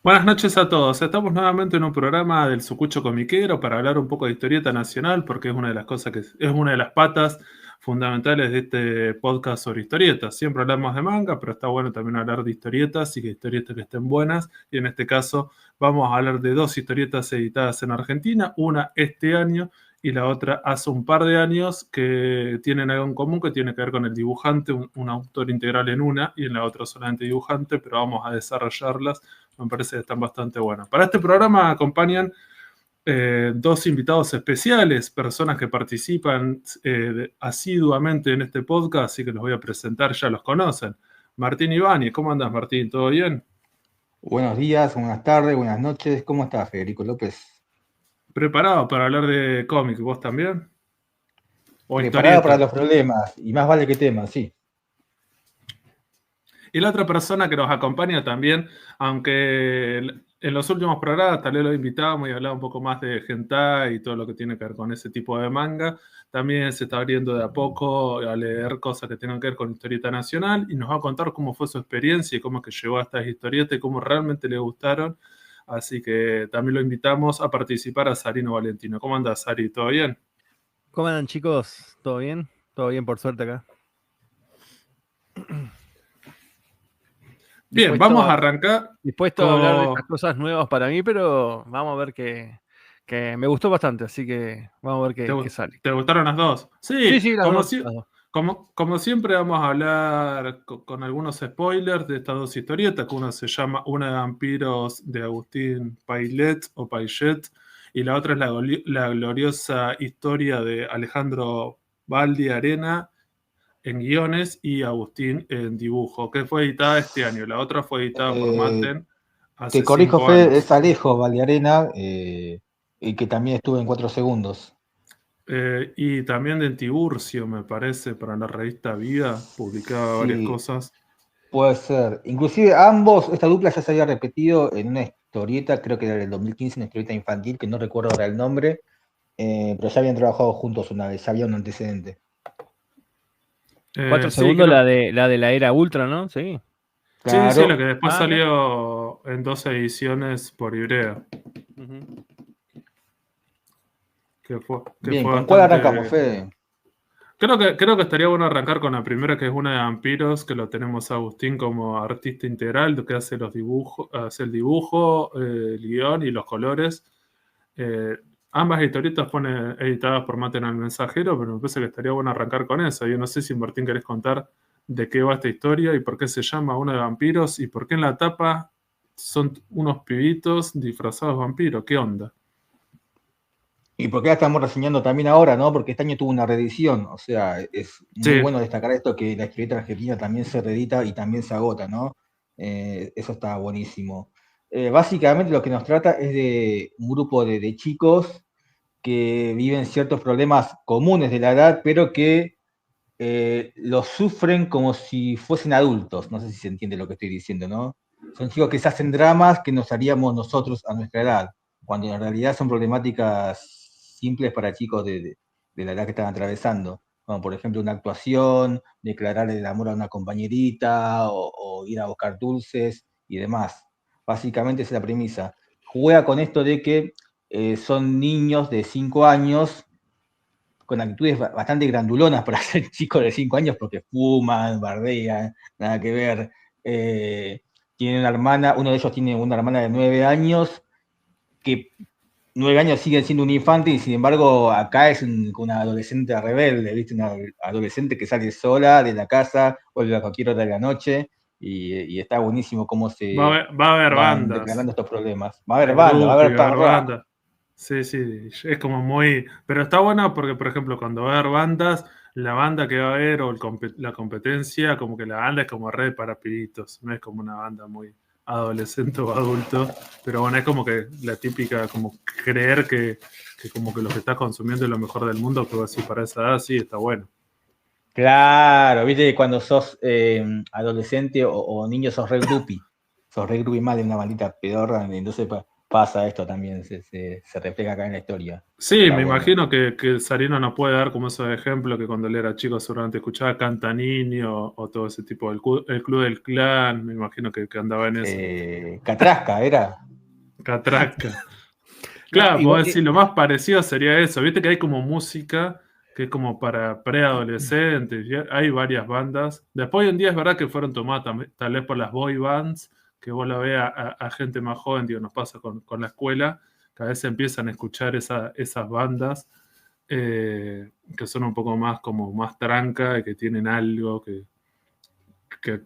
Buenas noches a todos. Estamos nuevamente en un programa del Sucucho Comiquero para hablar un poco de historieta nacional, porque es una de las cosas que es una de las patas fundamentales de este podcast sobre historietas. Siempre hablamos de manga, pero está bueno también hablar de historietas y que historietas que estén buenas. Y en este caso vamos a hablar de dos historietas editadas en Argentina, una este año y la otra hace un par de años, que tienen algo en común que tiene que ver con el dibujante, un autor integral en una y en la otra solamente dibujante, pero vamos a desarrollarlas. Me parece que están bastante buenas. Para este programa acompañan dos invitados especiales, personas que participan asiduamente en este podcast, así que los voy a presentar, ya los conocen. Martín Ibáñez, ¿cómo andas, Martín? ¿Todo bien? Buenos días, buenas tardes, buenas noches. ¿Cómo estás, Federico López? ¿Preparado para hablar de cómic? ¿Vos también? ¿O Preparado para historieta? los problemas, y más vale que temas, sí. Y la otra persona que nos acompaña también, aunque en los últimos programas tal vez lo invitábamos y hablaba un poco más de hentai y todo lo que tiene que ver con ese tipo de manga, también se está abriendo de a poco a leer cosas que tengan que ver con historieta nacional y nos va a contar cómo fue su experiencia y cómo es que llegó a estas historietas y cómo realmente le gustaron. Así que también lo invitamos a participar a Sarino Valentino. ¿Cómo andas, Sari? ¿Todo bien? ¿Cómo andan, chicos? ¿Todo bien? Todo bien, por suerte acá. Bien, vamos a Dispuesto, arrancar dispuesto a hablar de estas con... cosas nuevas para mí, pero vamos a ver que me gustó bastante, así que vamos a ver ¿Te, qué sale. te gustaron las dos? Sí, Sí, sí, las dos, las dos. como siempre vamos a hablar con algunos spoilers de estas dos historietas, que una se llama Una de vampiros de Agustín Pailet o Paiget, y la otra es la gloriosa historia de Alejandro Baldi Arena en guiones y Agustín en dibujo, que fue editada este año. La otra fue editada por Eh, Maten Te hace corrijo, 5 años. Fede, es Alejo Valdiarena, y que también estuvo en 4 segundos. Y también de Tiburcio, me parece, para la revista Vida, publicaba varias Sí, cosas. puede ser. Inclusive ambos, esta dupla ya se había repetido en una historieta, creo que era del 2015, una historieta infantil, que no recuerdo ahora el nombre, pero ya habían trabajado juntos una vez, ya había un antecedente. Cuatro Sí, segundos creo. la de la era Ultra, ¿no? Sí. Sí, sí, lo Claro. que después Ah, mira. salió en 12 ediciones por Ibrea, Ujú. que Bien, fue ¿con cuál arrancamos, bastante. Fede? Creo que estaría bueno arrancar con la primera, que es una de vampiros, que lo tenemos a Agustín como artista integral, que hace los dibujos, hace el dibujo, el guión y los colores. Eh, Ambas historietas fueron editadas por Maten al Mensajero, pero me parece que estaría bueno arrancar con eso. Yo no sé si Martín querés contar de qué va esta historia y por qué se llama Una de vampiros y por qué en la tapa son unos pibitos disfrazados de vampiros. ¿Qué onda? Y porque la estamos reseñando también ahora, ¿no? Porque este año tuvo una reedición, o sea, es muy Sí, bueno destacar esto que la historieta argentina también se reedita y también se agota, ¿no? Eso está buenísimo. Básicamente lo que nos trata es de un grupo de chicos que viven ciertos problemas comunes de la edad, pero que los sufren como si fuesen adultos. No sé si se entiende lo que estoy diciendo, ¿no? Son chicos que se hacen dramas que nos haríamos nosotros a nuestra edad, cuando en realidad son problemáticas simples para chicos de la edad que están atravesando, como por ejemplo una actuación, declarar el amor a una compañerita o ir a buscar dulces y demás. Básicamente esa es la premisa. Juega con esto de que son niños de 5 años con actitudes bastante grandulonas para ser chicos de 5 años porque fuman, bardean, nada que ver. Eh, Tienen una hermana, uno de ellos tiene una hermana de 9 años, que 9 años siguen siendo un infante y sin embargo acá es una adolescente rebelde, ¿viste? Una adolescente que sale sola de la casa, vuelve a cualquier hora de la noche y está buenísimo cómo se va a haber van bandas. declarando estos problemas. Va a haber Hay banda, va a grupos y haber va a punk haber rock. bandas. Sí, sí, es como muy... Pero está bueno porque, por ejemplo, cuando va a haber bandas, la banda que va a haber o la competencia, como que la banda es como red para pibitos, no es como una banda muy adolescente o adulto, pero bueno, es como que la típica, como creer que como que lo que estás consumiendo es lo mejor del mundo, pero así para esa edad sí está bueno. Claro, viste, cuando sos adolescente o niño sos re groupie mal de una maldita pedorra, entonces pasa esto también, se refleja acá en la historia. Sí, Está me bueno. imagino que Sarino nos puede dar como esos ejemplos que cuando él era chico seguramente escuchaba Cantanini o todo ese tipo, el Club del Clan, me imagino que andaba en eso. Catrasca, era. Catraca. No, Claro, puedo igual, decir, lo más parecido sería eso. Viste que hay como música que es como para preadolescentes. Hay varias bandas. Después hoy en día es verdad que fueron tomadas tal vez por las boy bands, que vos la veas a gente más joven, digo, nos pasa con la escuela, que a veces empiezan a escuchar esas bandas que son un poco más como más tranca y que tienen algo que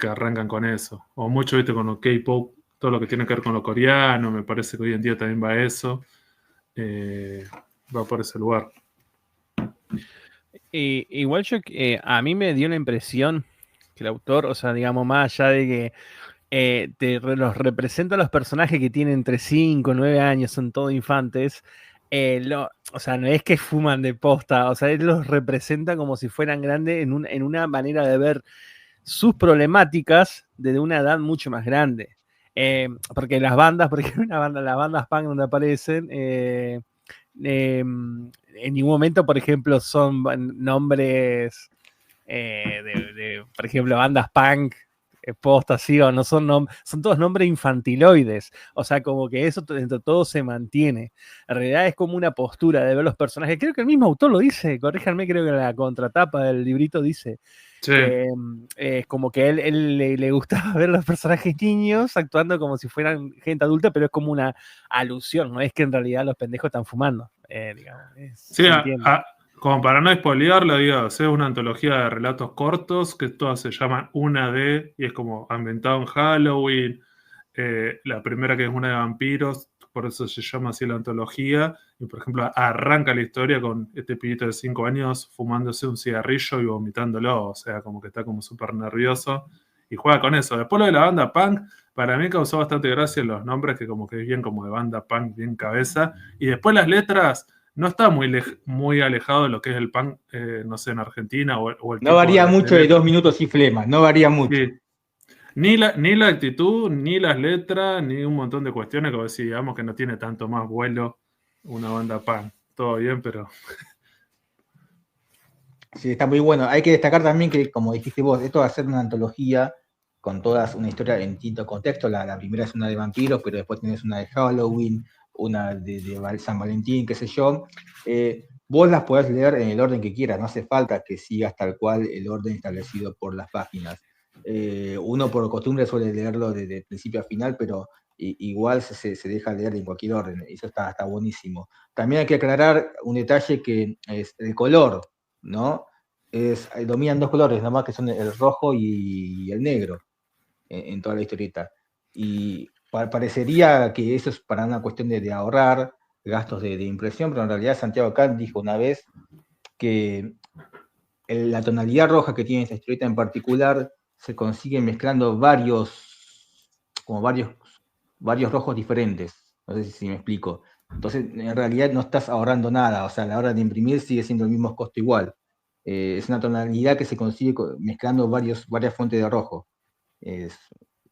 arrancan con eso. O mucho, viste, con lo K-pop, todo lo que tiene que ver con lo coreano, me parece que hoy en día también va eso. Eh, Va por ese lugar. igual a mí me dio la impresión que el autor, o sea, digamos, más allá de que los representa a los personajes que tienen entre 5 y 9 años, son todos infantes. O sea, no es que fuman de posta, o sea, él los representa como si fueran grandes en una manera de ver sus problemáticas desde una edad mucho más grande. Porque las bandas, porque las bandas punk donde aparecen, en ningún momento, por ejemplo, son nombres por ejemplo, bandas punk post así, o no son todos nombres infantiloides. O sea, como que eso dentro de todo se mantiene. En realidad es como una postura de ver los personajes. Creo que el mismo autor lo dice, corríjanme, creo que la contratapa del librito dice Sí. que es como que él le gustaba ver los personajes niños actuando como si fueran gente adulta, pero es como una alusión, no es que en realidad los pendejos están fumando, digamos. Sí, Se entiende. como para no spoilearlo, digo, es una antología de relatos cortos que todas se llaman Una de, y es como ambientado en Halloween. La primera que es una de vampiros, por eso se llama así la antología. Y por ejemplo, arranca la historia con este pibito de 5 años fumándose un cigarrillo y vomitándolo, o sea, como que está como súper nervioso y juega con eso. Después lo de la banda punk, para mí causó bastante gracia los nombres, que como que es bien como de banda punk, bien cabeza. Y después las letras no está muy alejado de lo que es el punk, no sé, en Argentina o el No tipo varía de mucho de letra. 2 minutos y flema, no varía mucho. Sí. Ni la actitud, ni las letras, ni un montón de cuestiones que vos decís, digamos que no tiene tanto más vuelo una banda punk. Todo bien, pero Sí, está muy bueno. Hay que destacar también que, como dijiste vos, esto va a ser una antología con todas una historia en distinto contexto. La primera es una de vampiros, pero después tenés una de Halloween, una de San Valentín, qué sé yo. Vos las podés leer en el orden que quieras, no hace falta que sigas tal cual el orden establecido por las páginas. Uno por costumbre suele leerlo desde principio a final, pero igual se deja leer en cualquier orden. Eso está buenísimo. También hay que aclarar un detalle que es el color, ¿no? Dominan dos colores, nomás que son el rojo y el negro en toda la historieta. Y parecería que eso es para una cuestión de ahorrar gastos de impresión, pero en realidad Santiago Kant dijo una vez que la tonalidad roja que tiene esta historieta en particular se consigue mezclando varios rojos diferentes. No sé si me explico. Entonces, en realidad no estás ahorrando nada, o sea, a la hora de imprimir sigue siendo el mismo costo igual. Es una tonalidad que se consigue mezclando varias fuentes de rojo. Es,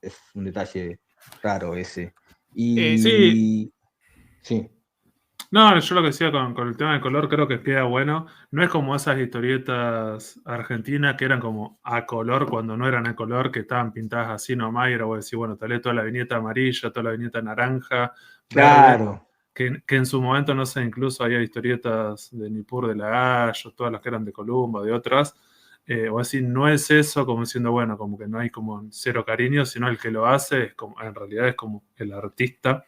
es un detalle raro ese. sí, Y sí, no, yo lo que decía con el tema del color creo que queda bueno. No es como esas historietas argentinas que eran como a color cuando no eran a color, que estaban pintadas así nomás y era vos decís, bueno, tal vez toda la viñeta amarilla, toda la viñeta naranja, verde, claro. que en su momento, no sé, incluso había historietas de Nippur de la Gallo, todas las que eran de Columba, de otras. O así, no es eso como diciendo, bueno, como que no hay como cero cariño, sino el que lo hace es como, en realidad es como el artista.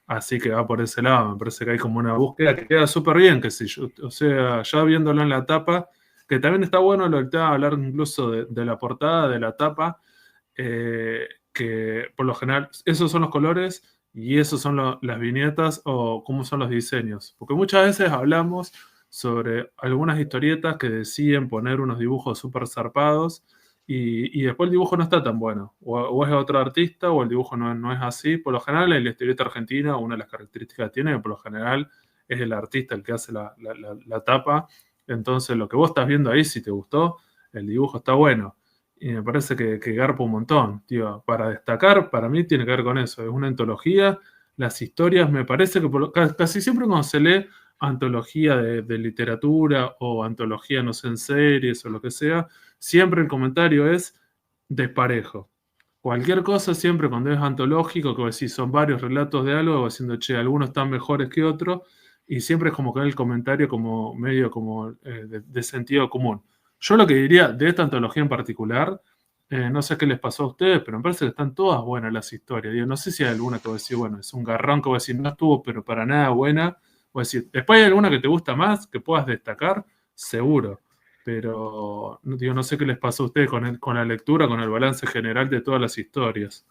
Así que va por ese lado, me parece que hay como una búsqueda que queda súper bien, que si yo, o sea, ya viéndolo en la tapa, que también está bueno lo del tema, hablar incluso de la portada, de la tapa, que por lo general esos son los colores y esos son las viñetas o cómo son los diseños. Porque muchas veces hablamos sobre algunas historietas que deciden poner unos dibujos súper zarpados y después el dibujo no está tan bueno. O es otro artista o el dibujo no es así. Por lo general, en la historieta argentina, una de las características que tiene, por lo general, es el artista el que hace la tapa. Entonces, lo que vos estás viendo ahí, si te gustó, el dibujo está bueno. Y me parece que garpa un montón, tío. Para destacar, para mí tiene que ver con eso. Es una antología, las historias, me parece que casi siempre cuando se lee antología de literatura o antología, no sé, en series o lo que sea, siempre el comentario es desparejo. Cualquier cosa siempre cuando es antológico, que si son varios relatos de algo, diciendo, che, algunos están mejores que otros, y siempre es como que el comentario como medio como de sentido común. Yo lo que diría de esta antología en particular, no sé qué les pasó a ustedes, pero me parece que están todas buenas las historias. Digo, no sé si hay alguna que voy a decir, bueno, es un garrón que voy a decir, no estuvo, pero para nada buena. Voy a decir, después hay alguna que te gusta más, que puedas destacar, seguro. Pero digo, no sé qué les pasó a ustedes con la lectura, con el balance general de todas las historias.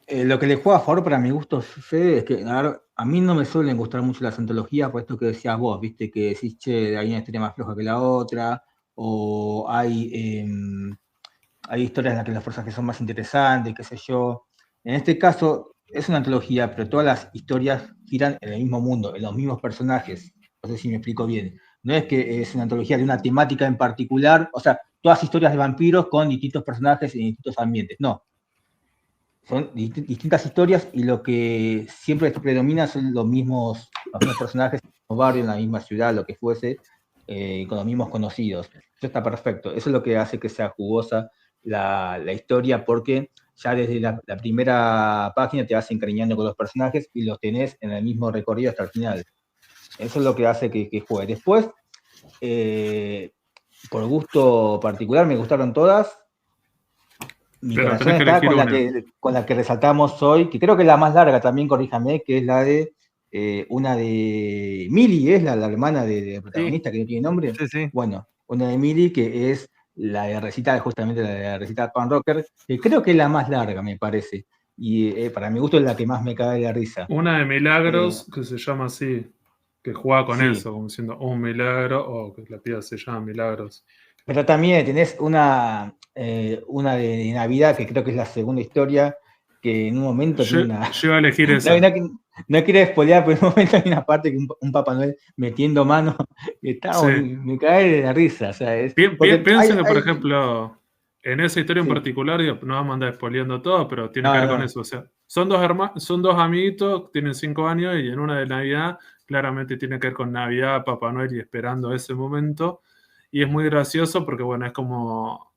Lo que le juega a favor para mi gusto, Fede, es que a mí no me suelen gustar mucho las antologías, por esto que decías vos, viste, que decís, che, hay una historia más floja que la otra, o hay historias en las que los personajes son más interesantes, qué sé yo. En este caso, es una antología, pero todas las historias giran en el mismo mundo, en los mismos personajes. No sé si me explico bien. No es que es una antología de una temática en particular, o sea, todas historias de vampiros con distintos personajes en distintos ambientes. No, son distintas historias y lo que siempre predomina son los mismos personajes, en el mismo barrio, en la misma ciudad, lo que fuese, con los mismos conocidos. Eso está perfecto. Eso es lo que hace que sea jugosa la historia, porque ya desde la primera página te vas encariñando con los personajes y los tenés en el mismo recorrido hasta el final. Eso es lo que hace que juegue. Después, por gusto particular, me gustaron todas. Mi Pero corazón tenés que está elegir una. con la que resaltamos hoy, que creo que es la más larga también, corríjame, que es la de una de Millie, es la hermana de Sí, protagonista que no tiene nombre. sí, sí. Bueno, una de Millie que es la de recital, justamente la de recital Pan Rocker, que creo que es la más larga, me parece. Y para mi gusto es la que más me cae de la risa. Una de Eh, Milagros que se llama así, que juega con sí, eso, como diciendo un milagro, o que la piba se llama Milagros. pero también tenés una de Navidad, que creo que es la segunda historia, que en un momento tiene una. Yo iba a elegir No, esa. no quiero spoilear, pero en un momento hay una parte que un Papá Noel metiendo mano, y está, Sí. me cae de la risa. O sea, porque Piensen que, por ejemplo, en esa historia en sí, particular, digo, no vamos a andar spoileando todo, pero tiene que no, ver con no, eso. O sea, son dos amiguitos, tienen 5 años y en una de Navidad, claramente tiene que ver con Navidad, Papá Noel y esperando ese momento. Y es muy gracioso porque, bueno, es como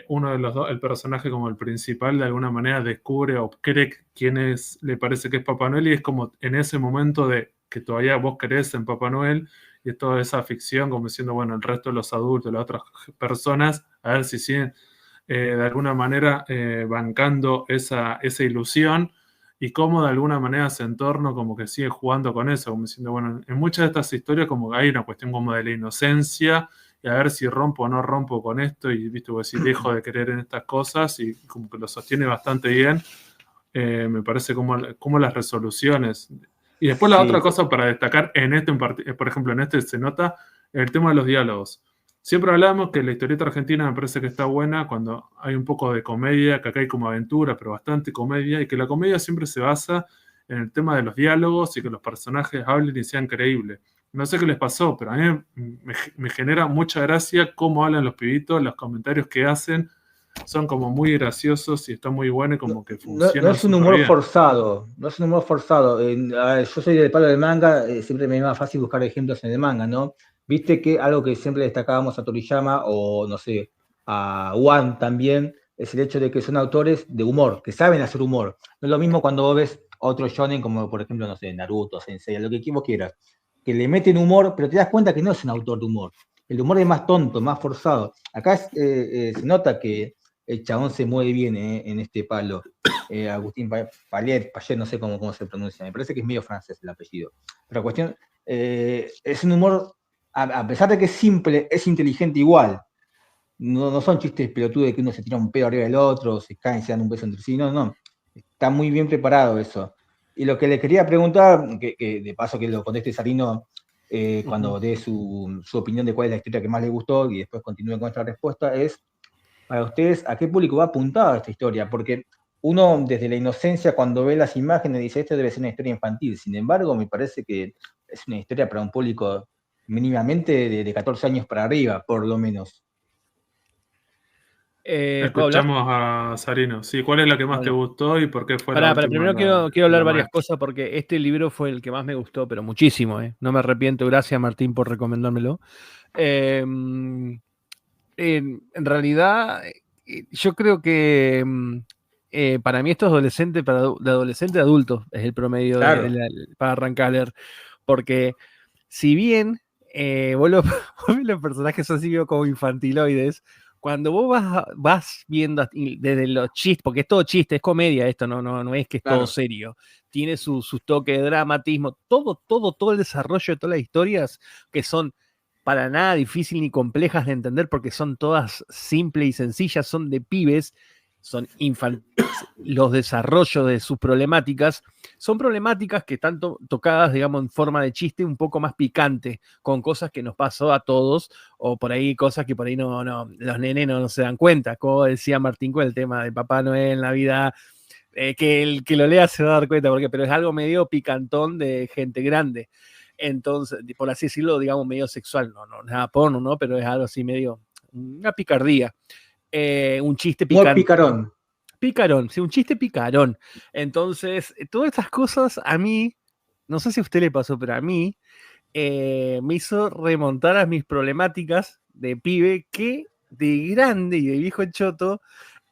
uno de los dos, el personaje como el principal, de alguna manera descubre o cree quién es, le parece que es Papá Noel y es como en ese momento de que todavía vos crees en Papá Noel y es toda esa ficción como diciendo, bueno, el resto de los adultos, las otras personas, a ver si siguen de alguna manera bancando esa ilusión y cómo de alguna manera ese entorno como que sigue jugando con eso, como diciendo, bueno, en muchas de estas historias como que hay una cuestión como de la inocencia y a ver si rompo o no rompo con esto y viste, vos decís, dejo de creer en estas cosas y como que lo sostiene bastante bien, me parece como las resoluciones. Y después la otra sí, cosa para destacar en este, por ejemplo, en este se nota el tema de los diálogos. Siempre hablamos que la historieta argentina me parece que está buena cuando hay un poco de comedia, que acá hay como aventura, pero bastante comedia, y que la comedia siempre se basa en el tema de los diálogos y que los personajes hablen y sean creíbles. No sé qué les pasó, pero a mí me genera mucha gracia cómo hablan los pibitos, los comentarios que hacen, son como muy graciosos y está muy bueno y no, como que no funcionan es un súper humor bien. forzado, no es un humor forzado. A ver, yo soy del palo del manga, siempre me es más fácil buscar ejemplos en el manga, ¿no? Viste que algo que siempre destacábamos a Toriyama o, no sé, a One también, es el hecho de que son autores de humor, que saben hacer humor. No es lo mismo cuando vos ves otro shonen como, por ejemplo, no sé, Naruto, Sensei, lo que vos quieras, que le meten humor, pero te das cuenta que no es un autor de humor. El humor es más tonto, más forzado. Acá se nota que el chabón se mueve bien en este palo. Agustín Payet, no sé cómo se pronuncia, me parece que es medio francés el apellido. Pero la cuestión, es un humor, a pesar de que es simple, es inteligente igual. No son chistes pelotudos de que uno se tira un pedo arriba del otro, se caen, se dan un beso entre sí, no, no. Está muy bien preparado eso. Y lo que le quería preguntar, que de paso que lo conteste Sarino cuando dé su opinión de cuál es la historia que más le gustó y después continúe con esta respuesta, es para ustedes, ¿a qué público va apuntada esta historia? Porque uno desde la inocencia cuando ve las imágenes dice, esto debe ser una historia infantil. Sin embargo, me parece que es una historia para un público mínimamente de 14 años para arriba, por lo menos. ¿Puedo hablar? Escuchamos a Sarino. Sí, ¿cuál es la que más te Bueno, gustó y por qué fue la para última primero quiero en hablar la varias maestra? cosas porque este libro fue el que más me gustó, pero muchísimo, ¿eh? No me arrepiento. Gracias, Martín, por recomendármelo. Eh, en realidad, yo creo que para mí esto es adolescente, de adolescente a adulto, es el promedio Claro, para arrancar a leer. Porque si bien vos ves los personajes son así medio como infantiloides, cuando vos vas viendo desde los chistes, porque es todo chiste, es comedia esto, no es que es todo claro. serio, tiene sus toques de dramatismo, todo el desarrollo de todas las historias que son para nada difícil ni complejas de entender porque son todas simples y sencillas, son de pibes, son infantiles, los desarrollos de sus problemáticas son problemáticas que están tocadas, digamos, en forma de chiste un poco más picante, con cosas que nos pasó a todos, o por ahí cosas que por ahí los nenes no se dan cuenta, como decía Martín con el tema de Papá Noel, Navidad, que el que lo lea se va a dar cuenta, pero es algo medio picantón de gente grande. Entonces, por así decirlo, digamos, medio sexual, no, nada porno, ¿no? Pero es algo así medio, una picardía, un chiste Muy picante. picarón. Picarón, sí, un chiste picarón. Entonces, todas estas cosas a mí, no sé si a usted le pasó, pero a mí me hizo remontar a mis problemáticas de pibe que de grande y de viejo choto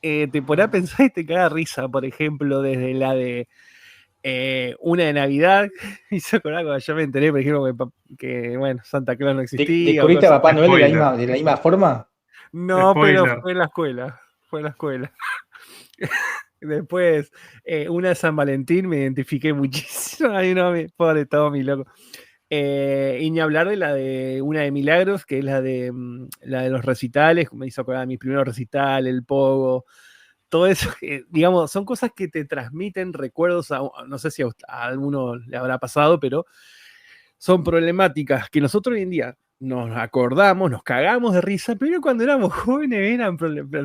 te pone a pensar y te caga risa, por ejemplo, desde la de una de Navidad, hizo con algo, yo me enteré, por ejemplo, que bueno, Santa Claus no existía o ¿Descubriste a cosas. Papá Noel Spoiler. de la misma forma? No, pero Spoiler. fue en la escuela, fue en la escuela. Después, una de San Valentín me identifiqué muchísimo. Ay, no, pobre Tommy, loco. Y ni hablar de la de una de Milagros, que es la de los recitales, me hizo acordar mis primeros recitales, el pogo, todo eso, digamos, son cosas que te transmiten recuerdos, no sé si a alguno le habrá pasado, pero son problemáticas que nosotros hoy en día nos acordamos, nos cagamos de risa, pero cuando éramos jóvenes eran,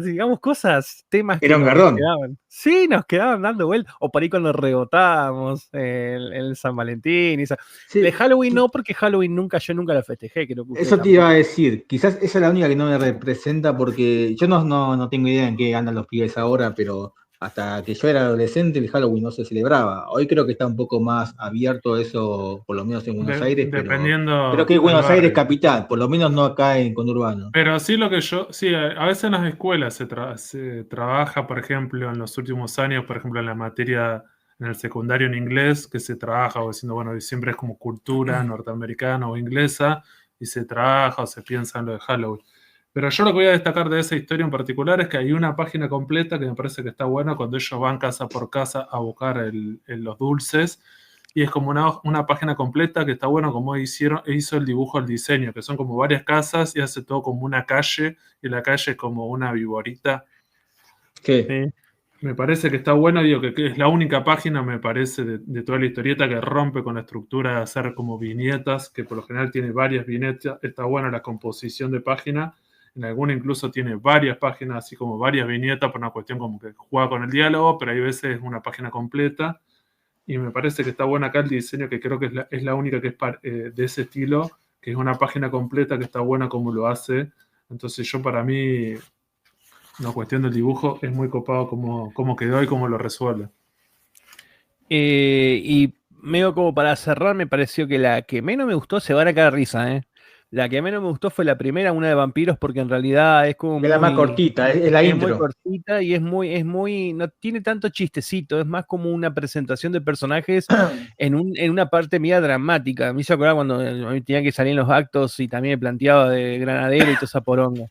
digamos, cosas, temas que Era un nos garrón. quedaban. Sí, nos quedaban dando vueltas. O por ahí cuando rebotábamos el San Valentín. De Sí, Halloween no, porque Halloween yo nunca la festejé, creo que ustedes eso te iba a tampoco. decir. Quizás esa es la única que no me representa porque yo no tengo idea en qué andan los pibes ahora, pero hasta que yo era adolescente el Halloween no se celebraba. Hoy creo que está un poco más abierto eso, por lo menos en Buenos Aires, pero creo Dependiendo que es del Buenos Aires barrio. capital, por lo menos no acá en conurbano. Pero sí lo que yo, sí, a veces en las escuelas se trabaja, por ejemplo, en los últimos años, por ejemplo, en la materia, en el secundario en inglés, que se trabaja, o diciendo, bueno, siempre es como cultura norteamericana o inglesa, y se trabaja o se piensa en lo de Halloween. Pero yo lo que voy a destacar de esa historia en particular es que hay una página completa que me parece que está buena cuando ellos van casa por casa a buscar los dulces y es como una página completa que está bueno como hizo el dibujo, el diseño, que son como varias casas y hace todo como una calle y la calle es como una viborita. ¿Qué? Sí. Me parece que está bueno, digo que es la única página, me parece, de toda la historieta que rompe con la estructura de hacer como viñetas, que por lo general tiene varias viñetas, está buena la composición de página, en alguna incluso tiene varias páginas, así como varias viñetas, por una cuestión como que juega con el diálogo, pero hay veces es una página completa. Y me parece que está bueno acá el diseño, que creo que es la única que es de ese estilo, que es una página completa que está buena como lo hace. Entonces yo para mí, la cuestión del dibujo es muy copado cómo quedó y cómo lo resuelve. Y medio como para cerrar, me pareció que la que menos me gustó se van a caer risa, ¿eh? La que menos me gustó fue la primera, una de vampiros, porque en realidad es como Es la más cortita, es la es muy intro. cortita y no tiene tanto chistecito, es más como una presentación de personajes en una parte media dramática. Me hizo acordar cuando a mí tenía que salir en los actos y también me planteaba de granadero y toda esa poronga.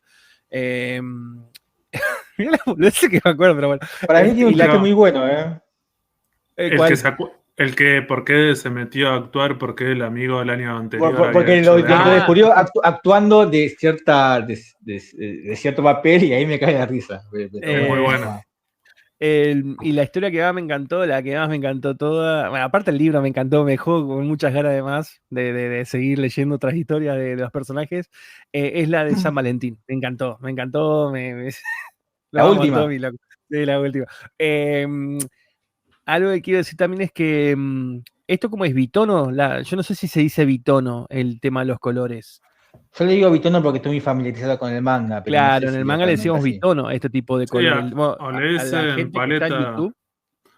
Eh, Mirá la boludez que me acuerdo, pero bueno. Para mí tiene un Y la chiste muy Pero bueno, ¿eh? el que ¿cuál? por qué se metió a actuar, por qué el amigo del año anterior había Porque hecho de lo Ana. Ah, descubrió actuando de cierto papel y ahí me cae la risa. Pero Es muy bueno, bueno. nomás. Y la historia que más me encantó, la que más me encantó toda, bueno, aparte el libro me encantó, me dejó con muchas ganas de más, de seguir leyendo otras historias de los personajes, es la de San Valentín. Me encantó, lo La vamos a todo última. mi loco. Sí, la última. Algo que quiero decir también es que esto como es bitono, yo no sé si se dice bitono, el tema de los colores. Yo le digo bitono porque estoy muy familiarizado con el manga, pero no sé Claro, en el si manga le realmente decíamos así. bitono, este tipo de Sí, color. Bueno, o le a la dicen gente que está en paleta, YouTube,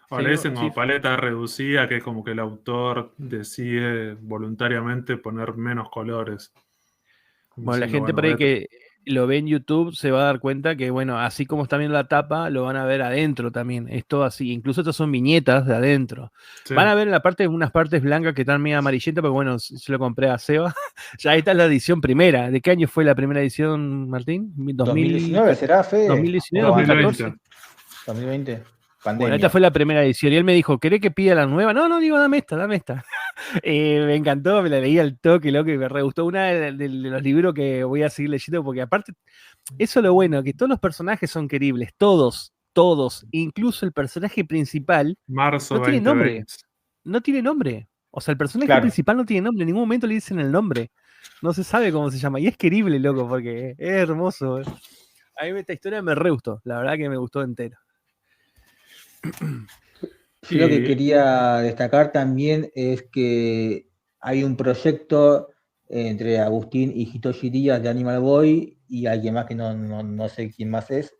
o le sí, dicen sí, como paleta reducida, que es como que el autor decide voluntariamente poner menos colores. Como bueno, la diciendo, gente bueno, por ahí que lo ve en YouTube se va a dar cuenta que, bueno, así como está viendo la tapa, lo van a ver adentro también. Es todo así. Incluso estas son viñetas de adentro. sí. Van a ver en la parte, unas partes blancas que están medio amarillentas, pero bueno, se lo compré a Seba. Ya esta es la edición primera. ¿De qué año fue la primera edición, Martín? 2019 será, Fede, 2019, o más tarde, 2014. 2020. 2020, Bueno, esta pandemia. fue la primera edición y él me dijo, ¿querés que pida la nueva? No, no, digo, dame esta, dame esta. Me encantó, me la leí al toque, loco, y me re gustó. Una de los libros que voy a seguir leyendo, porque aparte, eso es lo bueno, que todos los personajes son queribles, todos, todos, incluso el personaje principal, Marzo no tiene nombre, 2020. no tiene nombre. O sea, el personaje Claro. principal no tiene nombre, en ningún momento le dicen el nombre. No se sabe cómo se llama, y es querible, loco, porque es hermoso. A mí esta historia me re gustó, la verdad que me gustó entero. Yo lo que Y quería destacar también es que hay un proyecto entre Agustín y Hitoshi Díaz de Animal Boy y alguien más que no sé quién más es.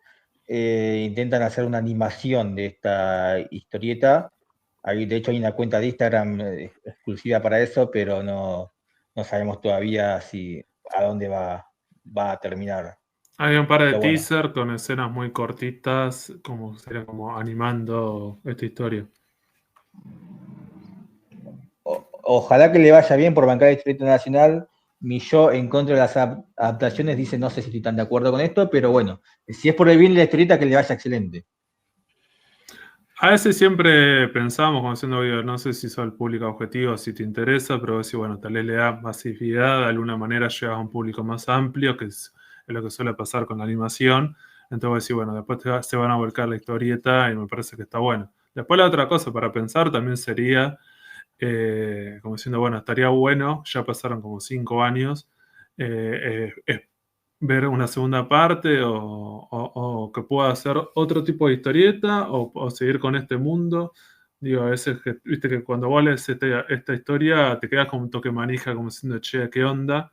Intentan hacer una animación de esta historieta. De hecho, hay una cuenta de Instagram exclusiva para eso, pero no sabemos todavía a dónde va a terminar. hay un par de Pero bueno. teasers con escenas muy cortitas, como sería como animando esta historia. Ojalá que le vaya bien por bancar el distrito nacional. Mi yo en contra de las adaptaciones dice, no sé si estoy tan de acuerdo con esto, pero bueno, si es por el bien de la historieta, que le vaya excelente. A veces siempre pensamos, como haciendo video, no sé si sos el público objetivo, si te interesa, pero decir, bueno, tal vez le da masividad, de alguna manera llegas a un público más amplio, que es lo que suele pasar con la animación. Entonces, decir, bueno, después se van a volcar la historieta y me parece que está bueno. Después la otra cosa para pensar también sería, como diciendo, bueno, estaría bueno, ya pasaron como 5 años, ver una segunda parte o que pueda hacer otro tipo de historieta o seguir con este mundo. Digo, a veces, viste que cuando vos lees esta historia te quedas con un toque manija, como diciendo, che, ¿qué onda?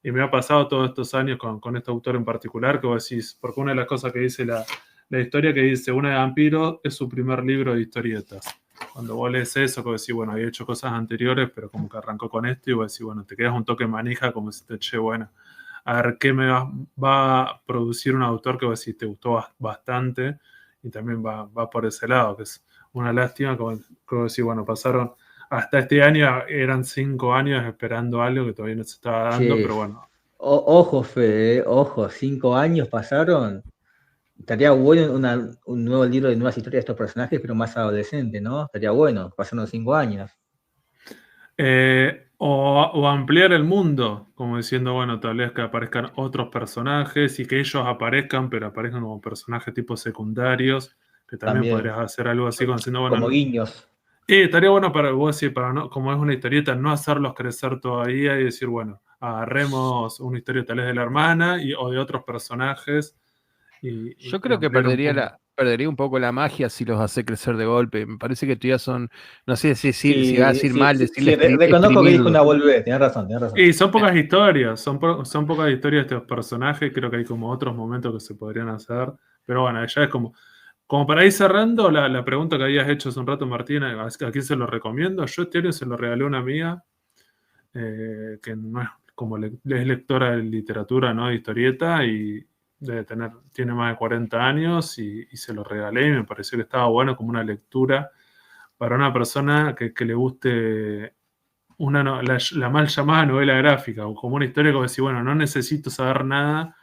Y me ha pasado todos estos años con este autor en particular, que vos decís, porque una de las cosas que dice la historia que dice, Una de Vampiro es su primer libro de historietas. Cuando vos lees eso, que decís, bueno, había hecho cosas anteriores, pero como que arrancó con esto y vos decís, bueno, te quedas un toque manija, como si te, che, bueno, a ver qué va a producir un autor que vos decís, te gustó bastante y también va por ese lado, que es una lástima, como decís, bueno, pasaron hasta este año, eran 5 años esperando algo que todavía no se estaba dando, Che, pero bueno. ojo, Fede, ojo, 5 años pasaron. Estaría bueno un nuevo libro de nuevas historias de estos personajes, pero más adolescente, ¿no? Estaría bueno, pasaron 5 años. O ampliar el mundo, como diciendo, bueno, tal vez que aparezcan otros personajes y que ellos aparezcan, pero aparezcan como personajes tipo secundarios, que también También, podrías hacer algo así, como diciendo, como bueno, guiños. estaría bueno para vos decir, para no, como es una historieta, no hacerlos crecer todavía y decir, bueno, agarremos una historia tal vez de la hermana o de otros personajes Yo y creo que ampliar un poco. perdería un poco la magia si los hace crecer de golpe. Me parece que todavía son, no sé si va a Sí, decir sí, mal, sí, decirle sí, reconozco que dijo exprimirlo. una boludez, tenés razón, tenés razón. Y son pocas historias, son pocas historias de estos personajes, creo que hay como otros momentos que se podrían hacer, pero bueno, ya es como para ir cerrando la pregunta que habías hecho hace un rato, Martín, ¿a quién se lo recomiendo? Yo este año se lo regalé a una amiga, que no es como es lectora de literatura, ¿no? De historieta, y tiene más de 40 años, y se lo regalé y me pareció que estaba bueno como una lectura para una persona que le guste la mal llamada novela gráfica, o como una historia como decir, bueno, no necesito saber nada,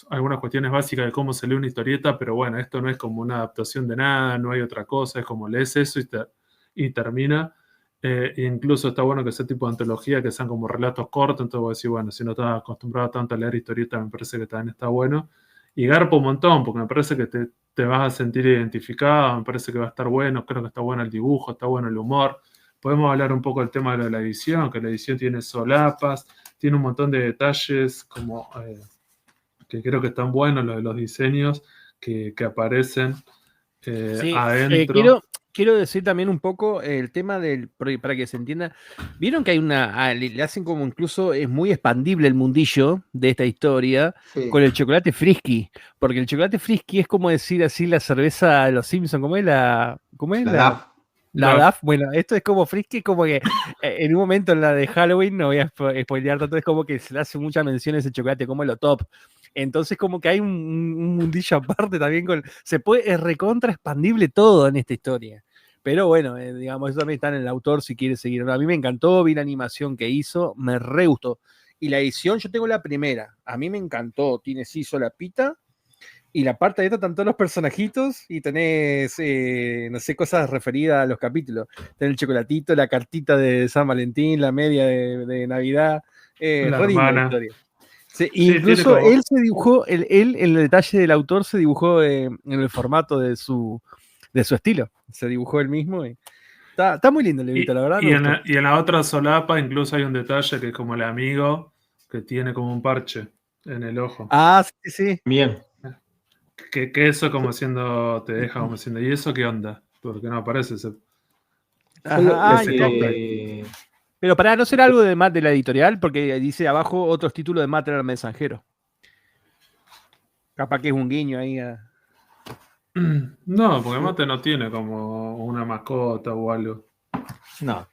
algunas cuestiones básicas de cómo se lee una historieta, pero bueno, esto no es como una adaptación de nada, no hay otra cosa, es como lees eso y termina. Incluso está bueno que sea tipo de antología, que sean como relatos cortos, entonces vos decís, bueno, si no estás acostumbrado tanto a leer historietas, me parece que también está bueno. Y garpa un montón, porque me parece que te vas a sentir identificado, me parece que va a estar bueno, creo que está bueno el dibujo, está bueno el humor. Podemos hablar un poco del tema de la edición, que la edición tiene solapas, tiene un montón de detalles como que creo que están buenos los diseños que aparecen Sí, adentro. quiero decir también un poco el tema para que se entienda, vieron que hay le hacen como incluso es muy expandible el mundillo de esta historia Sí, con el chocolate frisky, porque el chocolate frisky es como decir así la cerveza de los Simpsons, ¿cómo es la la, DAF. la Duff. DAF? Bueno, esto es como frisky, como que en un momento en la de Halloween, no voy a spoilear tanto, es como que se le hace mucha mención a ese chocolate como lo top. Entonces, como que hay un mundillo aparte también se puede, es recontra expandible todo en esta historia. Pero bueno, digamos, eso también está en el autor si quiere seguir. A mí me encantó, vi la animación que hizo, me re gustó. Y la edición, yo tengo la primera, a mí me encantó. Tienes hizo la pita y la parte de esta están todos los personajitos y tenés, no sé, cosas referidas a los capítulos. Tenés el chocolatito, la cartita de San Valentín, la media de Navidad. La Re linda la hermana. historia. Sí, Sí, tiene incluso como. él se dibujó, él, en el detalle del autor se dibujó en el formato de su estilo. Se dibujó él mismo. Está muy lindo el librito, la verdad me gustó. Y en la otra solapa incluso hay un detalle que es como el amigo que tiene como un parche en el ojo. Ah, sí, sí. Bien. Que eso como siendo, te deja como siendo, ¿y eso qué onda? Porque no aparece Yo lo Ajá, ese cosplay. que. pero para no ser algo de Matt de la editorial, porque dice abajo otros títulos de Matt era el mensajero. Capaz que es un guiño ahí. No, porque Mate no tiene como una mascota o algo. No.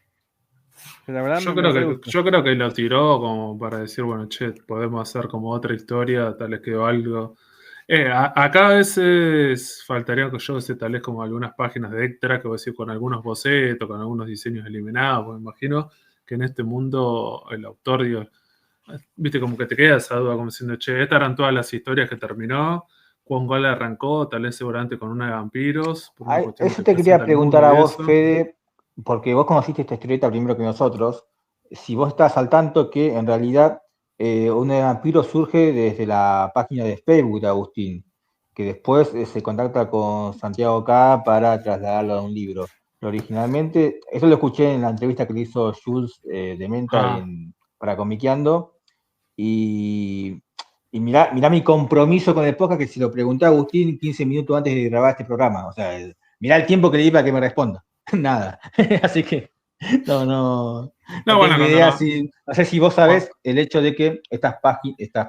La verdad me re gustó. Yo creo que lo tiró como para decir, bueno, che, podemos hacer como otra historia, tal vez quedó algo. Acá a veces faltarían, yo que sé, tal vez como algunas páginas de extra, que voy a decir, con algunos bocetos, con algunos diseños eliminados, pues me imagino que en este mundo el autor, digo, viste, como que te queda esa duda, como diciendo, che, estas eran todas las historias que terminó, Juan Gol arrancó, tal vez seguramente con una de vampiros, por una cuestión que Eso te te quería presenta el preguntar mundo a y vos, eso. Fede, porque vos conociste esta historieta primero que nosotros. Si vos estás al tanto que en realidad un vampiro surge desde la página de Facebook de Agustín, que después se contacta con Santiago K para trasladarlo a un libro. Pero originalmente, eso lo escuché en la entrevista que le hizo Jules de Menta Ah, para Comiqueando, y, y mirá mi compromiso con el podcast, que se lo pregunté a Agustín 15 minutos antes de grabar este programa. O sea, mirá el tiempo que le di para que me responda. Nada. Así que no, no bueno, tengo cuando idea no. si. No sé si vos sabés el hecho de que estas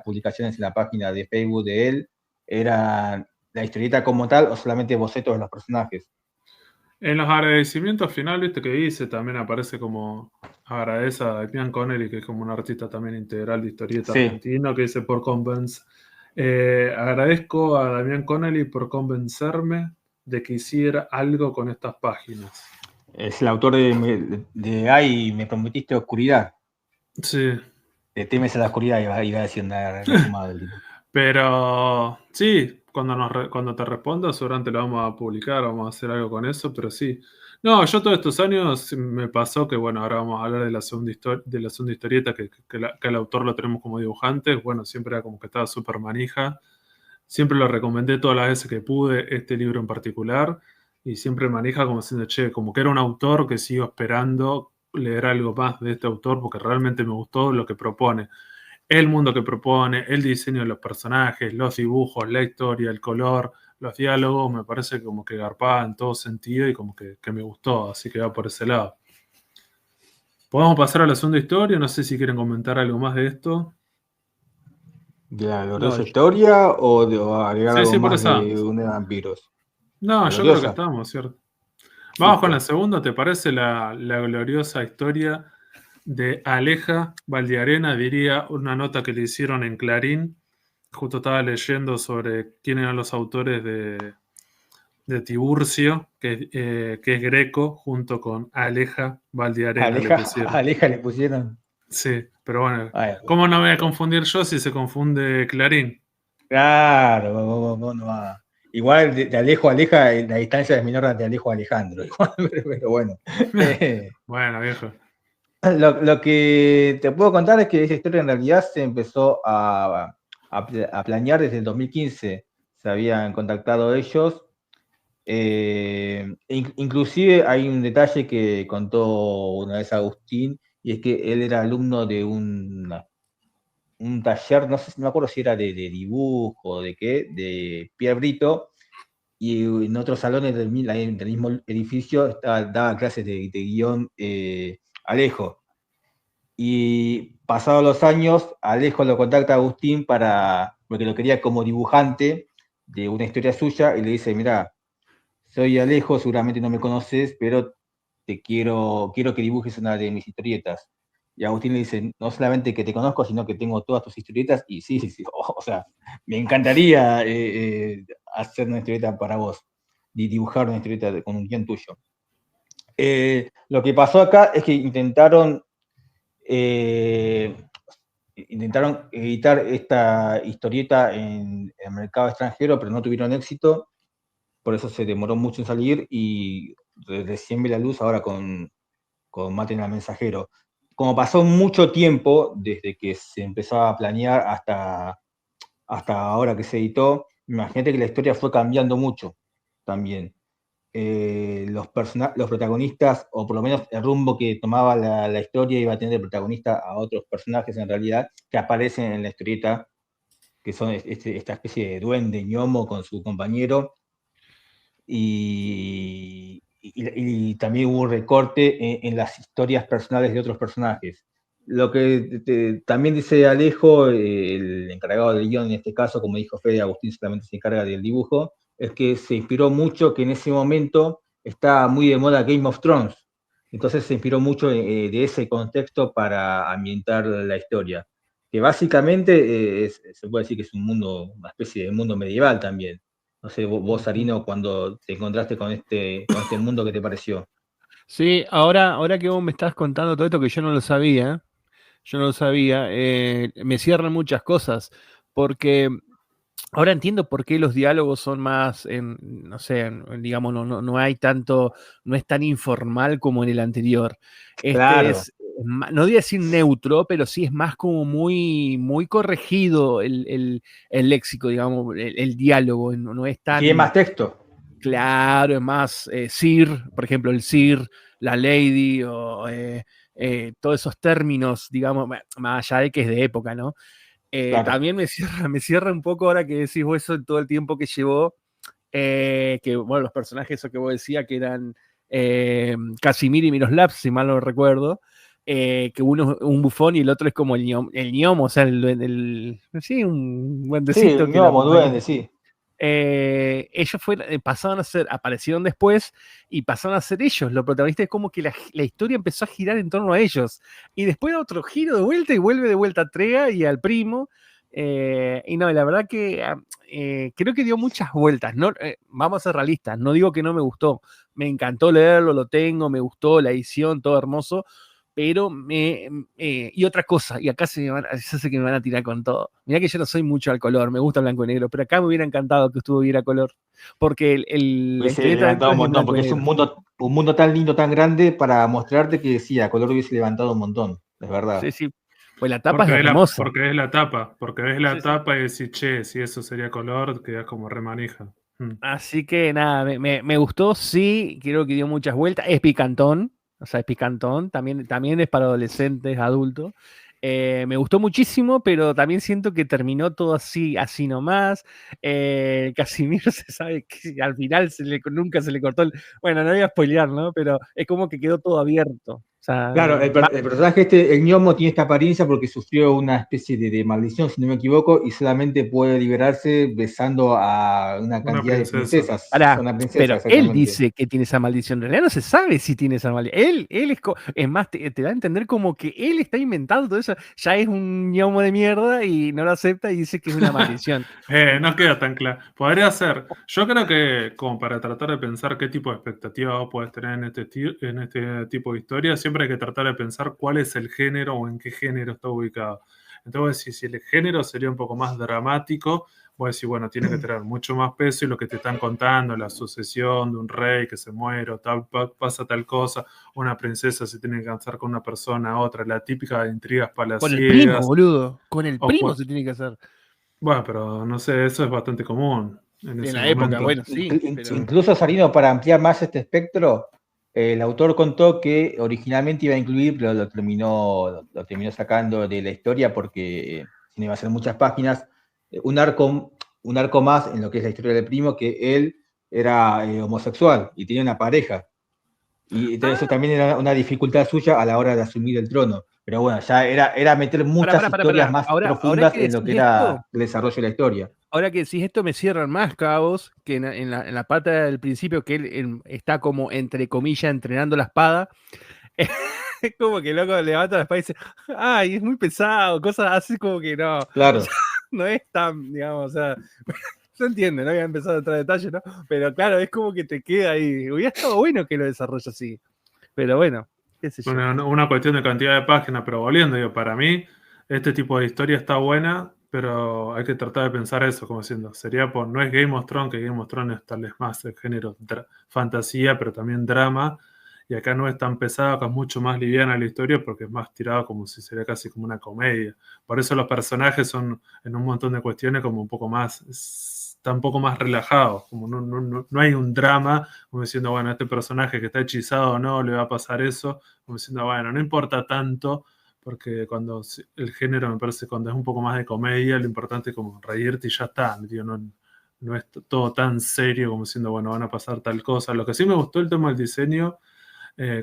publicaciones en la página de Facebook de él eran la historieta como tal o solamente bocetos de los personajes. En los agradecimientos finales, viste que dice, también aparece como agradece a Damián Connelly, que es como un artista también integral de historieta Sí, argentino, que dice agradezco a Damián Connelly por convencerme de que hiciera algo con estas páginas. es el autor de Ay, me prometiste oscuridad. Sí, Te temes a la oscuridad, iba a decir una fumada del tipo. pero sí, cuando te responda, seguramente lo vamos a publicar, vamos a hacer algo con eso, pero sí. No, yo todos estos años me pasó que, bueno, ahora vamos a hablar de la de la segunda historieta, que el autor lo tenemos como dibujante. Bueno, siempre era como que estaba súper manija. Siempre lo recomendé todas las veces que pude, este libro en particular, y siempre manija como diciendo, che, como que era un autor que sigo esperando leer algo más de este autor, porque realmente me gustó lo que propone, el mundo que propone, el diseño de los personajes, los dibujos, la historia, el color, los diálogos, me parece como que garpaba en todo sentido y como que me gustó, así que va por ese lado. Podemos pasar a la segunda historia, no sé si quieren comentar algo más de esto. ¿De la No, gloriosa historia o agregar Sí, algo sí, por más eso. de un de vampiros? No, La yo creo que gloriosa, estamos, ¿cierto? Vamos con la listo. segunda, ¿te parece la gloriosa historia de Aleja Valdiarena? Diría una nota que le hicieron en Clarín. Justo estaba leyendo sobre quién eran los autores de Tiburcio, que es Greco, junto con Aleja Valdiarena le pusieron. Aleja le pusieron. Sí, pero bueno, Ay, ¿cómo no me voy a confundir yo si se confunde Clarín? claro, vos no va. Igual de Alejo a Aleja, la distancia es menor a de Alejo a Alejandro. Igual, pero bueno. Bueno, viejo. Lo que te puedo contar es que esa historia en realidad se empezó a planear desde el 2015. Se habían contactado ellos. Inclusive hay un detalle que contó una vez Agustín, y es que él era alumno de un taller, no sé, no me acuerdo si era de dibujo o de qué, de Pierre Brito, y en otros salones del mismo edificio daba clases de guión Alejo. Y pasados los años, Alejo lo contacta a Agustín porque lo quería como dibujante de una historia suya, y le dice, mira, soy Alejo, seguramente no me conoces, pero quiero que dibujes una de mis historietas. Y Agustín le dice, no solamente que te conozco, sino que tengo todas tus historietas, y sí, o sea, me encantaría hacer una historieta para vos, dibujar una historieta con un guión tuyo. Lo que pasó acá es que intentaron editar esta historieta en el mercado extranjero, pero no tuvieron éxito, por eso se demoró mucho en salir y recién ve la luz ahora con Maten al Mensajero. Como pasó mucho tiempo desde que se empezó a planear hasta ahora que se editó, imagínate que la historia fue cambiando mucho también. Los protagonistas, o por lo menos el rumbo que tomaba la historia, iba a tener de protagonista a otros personajes en realidad que aparecen en la historieta, que son esta especie de duende ñomo con su compañero, y también hubo un recorte en las historias personales de otros personajes. Lo que también dice Alejo, el encargado del guión en este caso, como dijo Fede, Agustín solamente se encarga del dibujo, es que se inspiró mucho, que en ese momento está muy de moda Game of Thrones. Entonces se inspiró mucho de ese contexto para ambientar la historia. Que básicamente se puede decir que es una especie de mundo medieval también. No sé, vos, Sarino, cuando te encontraste con este mundo, ¿qué te pareció? Sí, ahora que vos me estás contando todo esto que yo no lo sabía, me cierran muchas cosas, porque ahora entiendo por qué los diálogos son más, no sé, digamos, no hay tanto, no es tan informal como en el anterior. Este Claro. es, no voy a decir neutro, pero sí es más como muy, muy corregido el léxico, digamos, el diálogo, no es Tiene tan más texto. claro, es más Sir, por ejemplo, el Sir, la Lady, o todos esos términos, digamos, más allá de que es de época, ¿no? Claro. También me cierra un poco ahora que decís vos eso, todo el tiempo que llevó, que, bueno, los personajes, eso que vos decías, que eran Casimir y Miroslav, si mal no recuerdo, que uno es un bufón y el otro es como el ñomo, o sea, sí, un Sí, duendecito que lo ñomo, acompaña. duende, sí. Ellos pasaron a ser, aparecieron después y pasaron a ser ellos. Los protagonistas es como que la historia empezó a girar en torno a ellos. Y después da otro giro de vuelta y vuelve de vuelta a Trega y al primo. Y no, la verdad que creo que dio muchas vueltas. No, vamos a ser realistas, no digo que no me gustó. Me encantó leerlo, lo tengo, me gustó la edición, todo hermoso. Pero y otra cosa, y acá yo sé que me van a tirar con todo. Mirá que yo no soy mucho al color, me gusta blanco y negro, pero acá me hubiera encantado que estuviera a color, porque la Hubiese historieta levantado dentro un es en montón, blanco y porque es negro. un mundo tan lindo, tan grande, para mostrarte que sí, a color hubiese levantado un montón, es verdad. Sí, sí. Pues la tapa es hermosa. Porque ves la Sí, sí. tapa y decís, che, si eso sería color, quedás como remanija. Así que nada, me gustó, sí, creo que dio muchas vueltas. Es picantón, o sea, es picantón, también es para adolescentes, adultos. Me gustó muchísimo, pero también siento que terminó todo así nomás. Casimiro se sabe que al final nunca se le cortó Bueno, no voy a spoilear, ¿no? Pero es como que quedó todo abierto. O sea, Claro, el personaje el ñomo, tiene esta apariencia porque sufrió una especie de maldición, si no me equivoco, y solamente puede liberarse besando a una Una cantidad de princesa. princesas. A Pará, una princesa, pero él exactamente. dice que tiene esa maldición. En realidad no se sabe si tiene esa maldición. Él es más, te da a entender como que él está inventando todo eso. Ya es un ñomo de mierda y no lo acepta y dice que es una maldición. No queda tan claro. Podría ser. Yo creo que, como para tratar de pensar qué tipo de expectativa vos podés tener en este tipo de historia, siempre hay que tratar de pensar cuál es el género o en qué género está ubicado. Entonces, si el género sería un poco más dramático, vos decís, bueno, tiene que tener mucho más peso y lo que te están contando, la sucesión de un rey que se muere o tal, pasa tal cosa, una princesa se tiene que casar con una persona a otra, la típica de intrigas Con el primo, palaciegas. boludo. Con el O, primo se tiene que hacer. bueno, pero no sé, eso es bastante común en En ese la época, momento. bueno, sí, pero. Incluso, Sarino, para ampliar más este espectro, el autor contó que originalmente iba a incluir, pero lo terminó sacando de la historia porque si no iba a ser muchas páginas, un arco más en lo que es la historia del primo, que él era homosexual y tenía una pareja. Y entonces eso también era una dificultad suya a la hora de asumir el trono. Pero bueno, ya era meter muchas historias más Ahora profundas que en lo que decís era esto, el desarrollo de la historia. ahora que decís esto me cierran más cabos que en la parte del principio que él está como, entre comillas, entrenando la espada. Es como que el loco levanta la espada y dice, ay, es muy pesado, cosas así como que no, o Claro, sea, no es tan, digamos, o sea, se entiende, no voy a empezar a entrar en detalle, ¿no? Pero claro, es como que te queda ahí. Hubiera estado bueno que lo desarrolle así. Pero bueno, qué sé yo. Una cuestión de cantidad de páginas, pero volviendo, digo, para mí, este tipo de historia está buena, pero hay que tratar de pensar eso, como diciendo, sería por, no es Game of Thrones, que Game of Thrones tal vez más el género fantasía, pero también drama, y acá no es tan pesado, acá es mucho más liviana la historia, porque es más tirado como si sería casi como una comedia. Por eso los personajes son, en un montón de cuestiones, como un poco más, está un poco más relajados, como no hay un drama, como diciendo, bueno, este personaje que está hechizado o no, le va a pasar eso, como diciendo, bueno, no importa tanto, porque cuando el género me parece cuando es un poco más de comedia, lo importante es como reírte y ya está, digo, no es todo tan serio como diciendo, bueno, van a pasar tal cosa. Lo que sí me gustó el tema del diseño,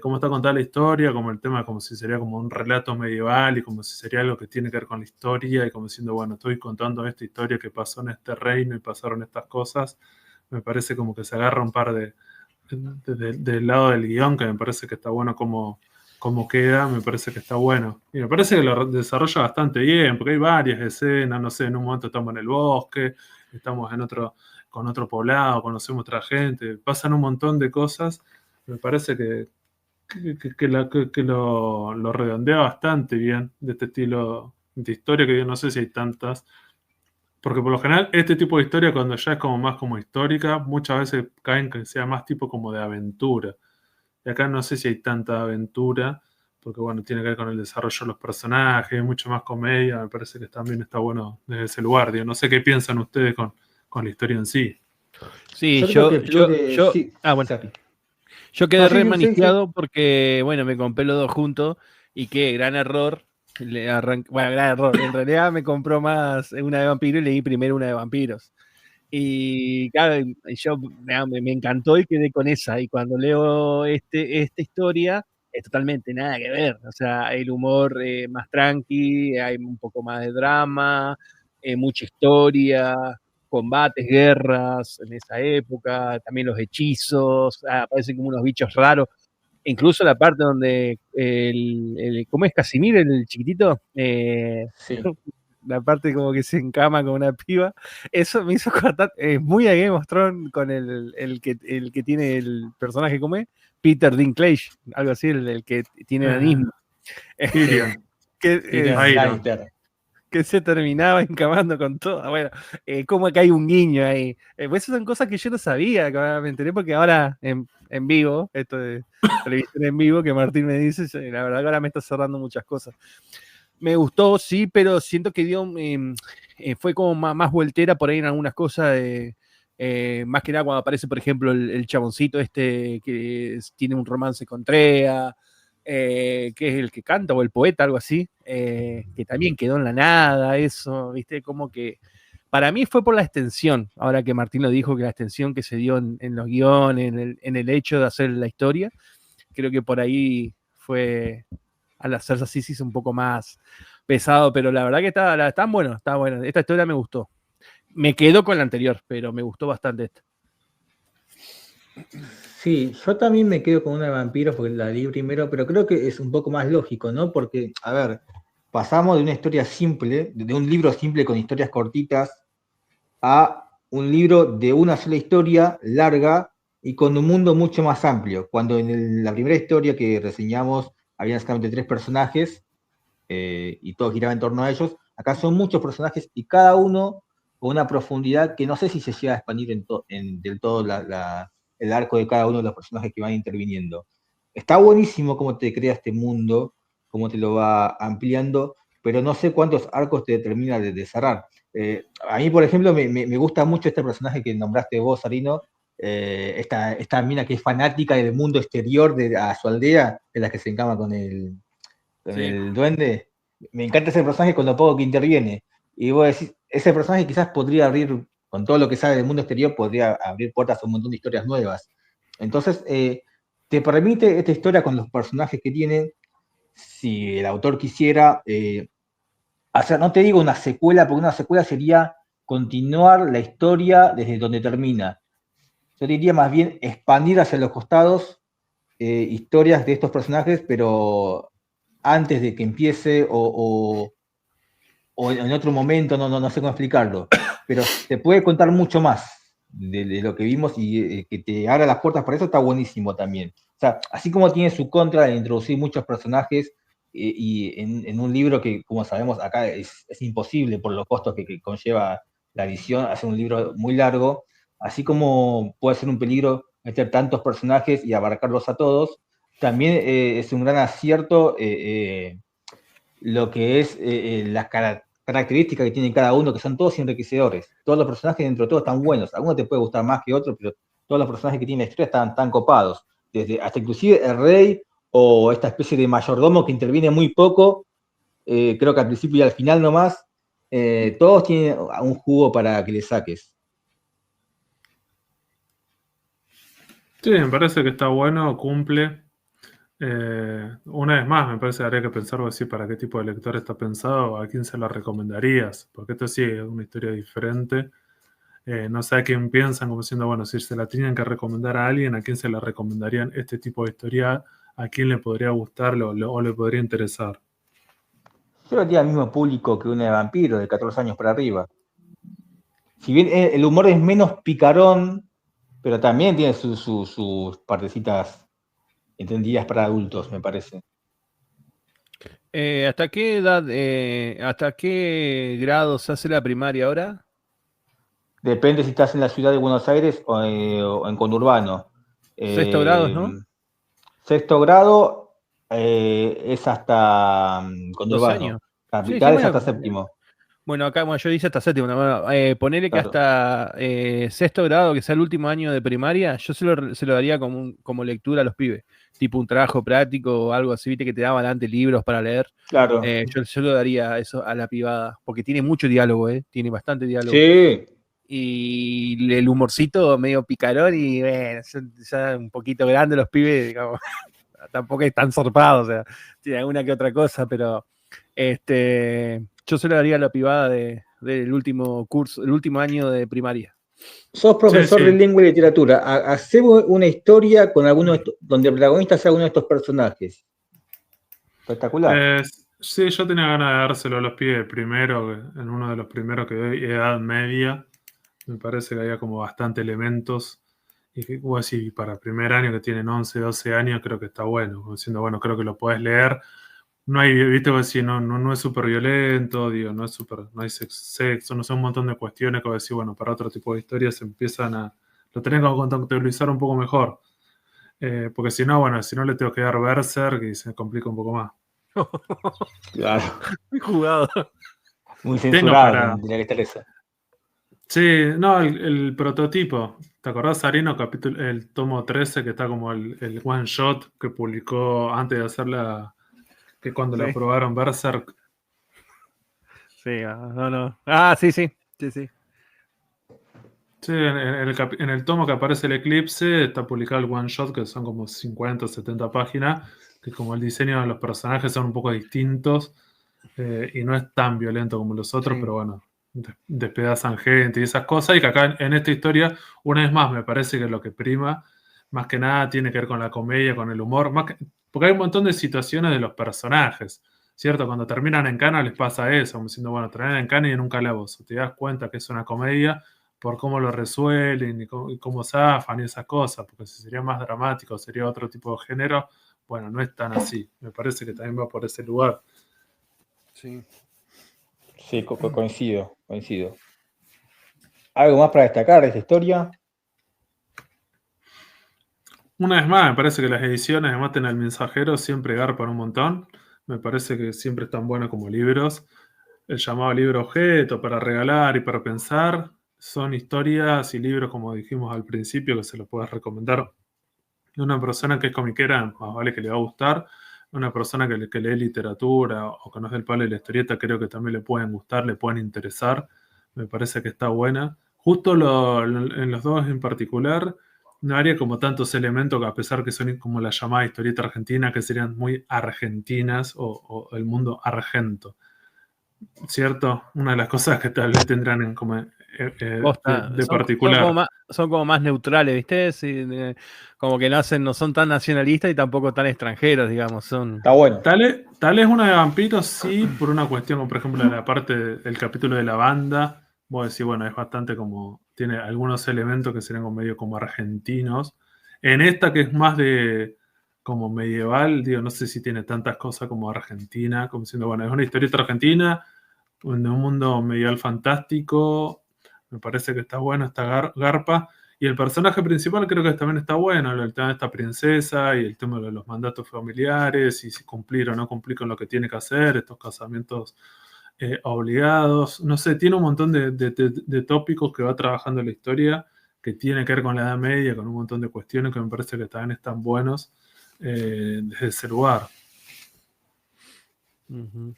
cómo está contada la historia, como el tema como si sería como un relato medieval y como si sería algo que tiene que ver con la historia y como diciendo, bueno, estoy contando esta historia que pasó en este reino y pasaron estas cosas. Me parece como que se agarra un par del lado del guión, que me parece que está bueno como queda, me parece que está bueno. Y me parece que lo desarrolla bastante bien, porque hay varias escenas, no sé, en un momento estamos en el bosque, estamos con otro poblado, conocemos otra gente, pasan un montón de cosas. Me parece que lo redondea bastante bien de este estilo de historia, que yo no sé si hay tantas. Porque por lo general, este tipo de historia, cuando ya es como más como histórica, muchas veces caen que sea más tipo como de aventura. Y acá no sé si hay tanta aventura, porque bueno, tiene que ver con el desarrollo de los personajes, mucho más comedia, me parece que también está bueno desde ese lugar. Digo, no sé qué piensan ustedes con la historia en sí. Sí, yo creo que el plot de... Sí, bueno, sí. yo No, quedé sí, re sí, sí, sí. manijado porque, bueno, me compré los dos juntos y qué gran error. Bueno, gran error. En realidad me compró más una de vampiros y leí primero una de vampiros. Y claro, y yo me encantó y quedé con esa. Y cuando leo esta historia, es totalmente nada que ver. O sea, el humor más tranqui, hay un poco más de drama, mucha historia, combates, guerras en esa época, también los hechizos, aparecen como unos bichos raros. Incluso la parte donde ¿cómo es Casimir, el chiquitito? Sí. La parte como que se encama con una piba. Eso me hizo cortar, muy a Game of Thrones con el que tiene el personaje como es, Peter Dinklage, algo así, el que tiene Eh, enanismo. Sí, Tyrion, que, Tyrion Iron. Lannister. que se terminaba encamando con todo. Bueno, como que hay un guiño ahí. Pues esas son cosas que yo no sabía, que ahora me enteré porque ahora en vivo, esto de televisión en vivo, que Martín me dice, la verdad que ahora me está cerrando muchas cosas. Me gustó, sí, pero siento que fue como más voltera por ahí en algunas cosas. Más que nada cuando aparece, por ejemplo, el chaboncito este que tiene un romance con Trea, que es el que canta o el poeta, algo así, que también quedó en la nada, eso, viste, como que para mí fue por la extensión, ahora que Martín lo dijo, que la extensión que se dio en los guiones, en el hecho de hacer la historia, creo que por ahí fue, al hacerse así, sí es un poco más pesado, pero la verdad que está bueno, está bueno. Esta historia me gustó. Me quedo con la anterior, pero me gustó bastante esta. Sí, yo también me quedo con una de vampiros porque la leí primero, pero creo que es un poco más lógico, ¿no? Porque, a ver, pasamos de una historia simple, de un libro simple con historias cortitas, a un libro de una sola historia larga y con un mundo mucho más amplio. Cuando en la primera historia que reseñamos había solamente 3 personajes y todo giraba en torno a ellos, acá son muchos personajes y cada uno con una profundidad que no sé si se llega a expandir del todo el arco de cada uno de los personajes que van interviniendo. Está buenísimo cómo te crea este mundo, cómo te lo va ampliando, pero no sé cuántos arcos te termina de cerrar. A mí, por ejemplo, me gusta mucho este personaje que nombraste vos, Arino, esta mina que es fanática del mundo exterior a su aldea, de la que se encama con Sí. el duende. Me encanta ese personaje con lo poco que interviene. Y vos decís, ese personaje quizás podría abrir con todo lo que sabe del mundo exterior, podría abrir puertas a un montón de historias nuevas. Entonces, te permite esta historia con los personajes que tiene, si el autor quisiera, hacer, no te digo una secuela, porque una secuela sería continuar la historia desde donde termina. Yo diría más bien expandir hacia los costados historias de estos personajes, pero antes de que empiece o en otro momento, no sé cómo explicarlo, pero te puede contar mucho más de lo que vimos y que te abra las puertas para eso está buenísimo también. O sea, así como tiene su contra de introducir muchos personajes y en un libro que, como sabemos, acá es imposible por los costos que conlleva la edición, hacer un libro muy largo, así como puede ser un peligro meter tantos personajes y abarcarlos a todos, también es un gran acierto lo que es las características que tienen cada uno, que son todos enriquecedores. Todos los personajes dentro de todo están buenos. Algunos te puede gustar más que otros, pero todos los personajes que tienen la historia están tan copados. Desde, hasta inclusive el rey o esta especie de mayordomo que interviene muy poco, creo que al principio y al final nomás, todos tienen un jugo para que le saques. Sí, me parece que está bueno, cumple. Una vez más, me parece que habría que pensar así para qué tipo de lector está pensado, a quién se la recomendarías, porque esto sí es una historia diferente. No sé a quién piensan, como diciendo, bueno, si se la tenían que recomendar a alguien, a quién se la recomendarían este tipo de historia, a quién le podría gustar o le podría interesar. Yo lo tiene al mismo público que una de vampiro, de 14 años para arriba. Si bien el humor es menos picarón, pero también tiene sus partecitas entendidas para adultos, me parece. ¿Hasta qué edad, hasta qué grado se hace la primaria ahora? Depende si estás en la ciudad de Buenos Aires o en conurbano. Sexto grado, ¿no? Sexto grado es hasta 12 conurbano. años. Sí, sí, Capital es hasta bueno. séptimo. Bueno, acá bueno, yo dice hasta séptimo. Bueno, ponele que Claro. hasta sexto grado, que sea el último año de primaria, yo se lo daría como lectura a los pibes. Tipo un trabajo práctico o algo así, viste, que te daban antes libros para leer. Claro. Yo lo daría eso a la pibada, porque tiene mucho diálogo, tiene bastante diálogo. Sí. Y el humorcito medio picarón y bueno, ya un poquito grande los pibes, digamos, tampoco es tan zarpado, o sea, tiene alguna que otra cosa, pero yo se lo daría a la pibada del último curso, el último año de primaria. Sos Sí, profesor de sí. lengua y literatura. Hacemos una historia con donde el protagonista sea uno de estos personajes. Espectacular. Eh, sí, yo tenía ganas de dárselo a los pibes primero, en uno de los primeros que doy, edad media. Me parece que había como bastante elementos. Y que, o así, para primer año que tienen 11 12 años, creo que está bueno. Como diciendo, bueno, creo que lo podés leer. No hay, viste, como decir, no es súper violento, digo, no hay sexo, no sé, un montón de cuestiones que decir, bueno, para otro tipo de historias lo tenés que contextualizar un poco mejor. Porque si no, bueno, si no le tengo que dar Berserk y se complica un poco más. Claro. Muy jugado. Muy Tengo censurado, para. tendría que estar eso. Sí, no, el prototipo. ¿Te acordás, Arino? El tomo 13 que está como el one shot que publicó antes de hacer que cuando la Sí, aprobaron Berserk. sí, no, no. Ah, sí, sí, sí, sí. Sí, en el tomo que aparece el eclipse está publicado el one shot que son como 50 o 70 páginas, que como el diseño de los personajes son un poco distintos y no es tan violento como los otros, Sí. pero bueno, despedazan gente y esas cosas, y que acá en esta historia, una vez más, me parece que lo que prima, más que nada, tiene que ver con la comedia, con el humor, porque hay un montón de situaciones de los personajes, ¿cierto? Cuando terminan en cana les pasa eso, como diciendo, bueno, terminan en cana y en un calabozo, te das cuenta que es una comedia por cómo lo resuelven y cómo zafan y esas cosas, porque si sería más dramático, sería otro tipo de género, bueno, no es tan así. Me parece que también va por ese lugar. Sí. Sí, coincido, coincido. ¿Algo más para destacar de esta historia? Una vez más, me parece que las ediciones de Maten al Mensajero siempre garpan un montón. Me parece que siempre están buenas como libros. El llamado libro objeto para regalar y para pensar son historias y libros, como dijimos al principio, que se los puedes recomendar a una persona que es comiquera, más vale que le va a gustar. Una persona que lee literatura o conoce el palo de la historieta, creo que también le pueden gustar, le pueden interesar. Me parece que está buena. justo en los dos en particular, no haría como tantos elementos, que a pesar que son como la llamada historieta argentina, que serían muy argentinas o el mundo argento. ¿Cierto? Una de las cosas que tal vez tendrán en como de particular. Son como más neutrales, ¿viste? Sí, como que no son tan nacionalistas y tampoco tan extranjeros, digamos. Está bueno. Tal es una de vampiros, sí, por una cuestión, como por ejemplo, la parte del capítulo de la banda. Vos decís, bueno, es bastante como. Tiene algunos elementos que serían como medio como argentinos. En esta, que es más de como medieval, digo, no sé si tiene tantas cosas como Argentina, como diciendo, bueno, es una historieta argentina, de un mundo medieval fantástico. Me parece que está bueno esta garpa. Y el personaje principal creo que también está bueno, el tema de esta princesa y el tema de los mandatos familiares y si cumplir o no cumplir con lo que tiene que hacer, estos casamientos obligados. No sé, tiene un montón de tópicos que va trabajando en la historia que tiene que ver con la Edad Media, con un montón de cuestiones que me parece que también están buenos desde ese lugar. Uh-huh.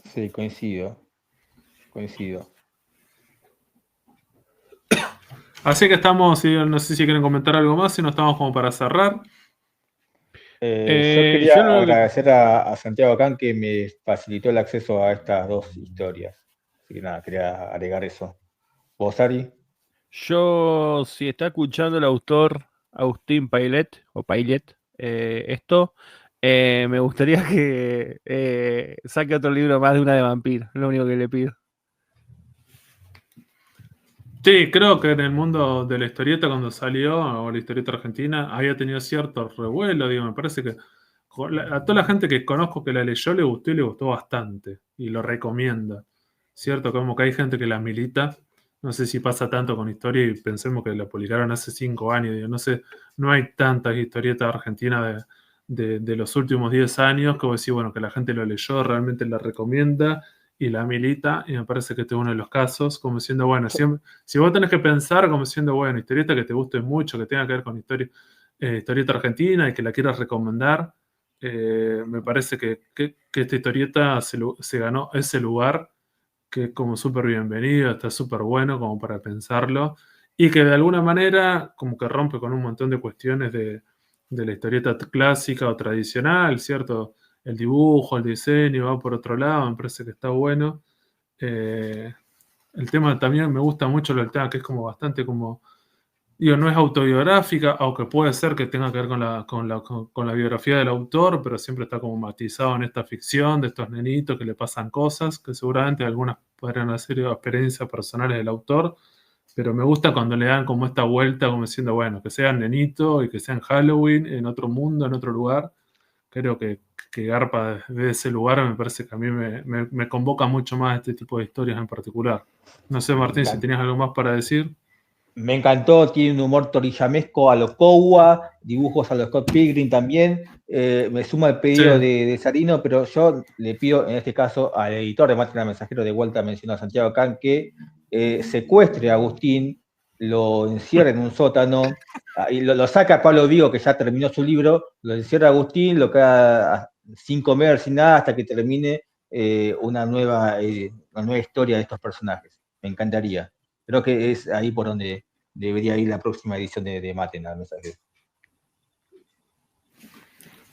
Sí, coincido. Así que estamos, no sé si quieren comentar algo más, si no estamos como para cerrar. Yo quería agradecer a Santiago Can que me facilitó el acceso a estas dos historias. Así que nada, quería agregar eso. ¿Vos, Ari? Yo, si está escuchando el autor Agustín Pailet, me gustaría que saque otro libro más de una de vampiro, es lo único que le pido. Sí, creo que en el mundo de la historieta cuando salió, o la historieta argentina, había tenido cierto revuelo, digo, me parece que a toda la gente que conozco que la leyó le gustó y le gustó bastante, y lo recomienda, ¿cierto? Como que hay gente que la milita, no sé si pasa tanto con historia y pensemos que la publicaron hace 5 años, digo, no sé, no hay tantas historietas argentinas de los últimos 10 años que voy a decir, bueno, que la gente lo leyó, realmente la recomienda, y la milita, y me parece que este es uno de los casos, como diciendo, bueno, si vos tenés que pensar como diciendo, bueno, historieta que te guste mucho, que tenga que ver con historieta argentina y que la quieras recomendar, me parece que esta historieta se ganó ese lugar, que es como súper bienvenido, está súper bueno como para pensarlo, y que de alguna manera como que rompe con un montón de cuestiones de la historieta clásica o tradicional, ¿cierto? El dibujo, el diseño, va por otro lado, me parece que está bueno. El tema también me gusta mucho el tema que es como bastante como, digo, no es autobiográfica, aunque puede ser que tenga que ver con la biografía del autor, pero siempre está como matizado en esta ficción de estos nenitos que le pasan cosas, que seguramente algunas podrían ser experiencias personales del autor, pero me gusta cuando le dan como esta vuelta, como diciendo, bueno, que sean nenitos y que sean Halloween, en otro mundo, en otro lugar. Creo que garpa de ese lugar me parece que a mí me convoca mucho más este tipo de historias en particular. No sé, Martín, si tenías algo más para decir. Me encantó, tiene un humor torillamesco a lo Kowa, dibujos a lo Scott Pilgrim también. Me suma el pedido de Sarino, pero yo le pido, en este caso, al editor de Máquina Mensajero, de vuelta mencionó a Santiago Can, que secuestre a Agustín, lo encierre en un sótano, y lo saca a Pablo Vigo, que ya terminó su libro, lo encierra a Agustín, lo queda sin comer, sin nada, hasta que termine una nueva historia de estos personajes. Me encantaría. Creo que es ahí por donde debería ir la próxima edición de Máquina Mensajero.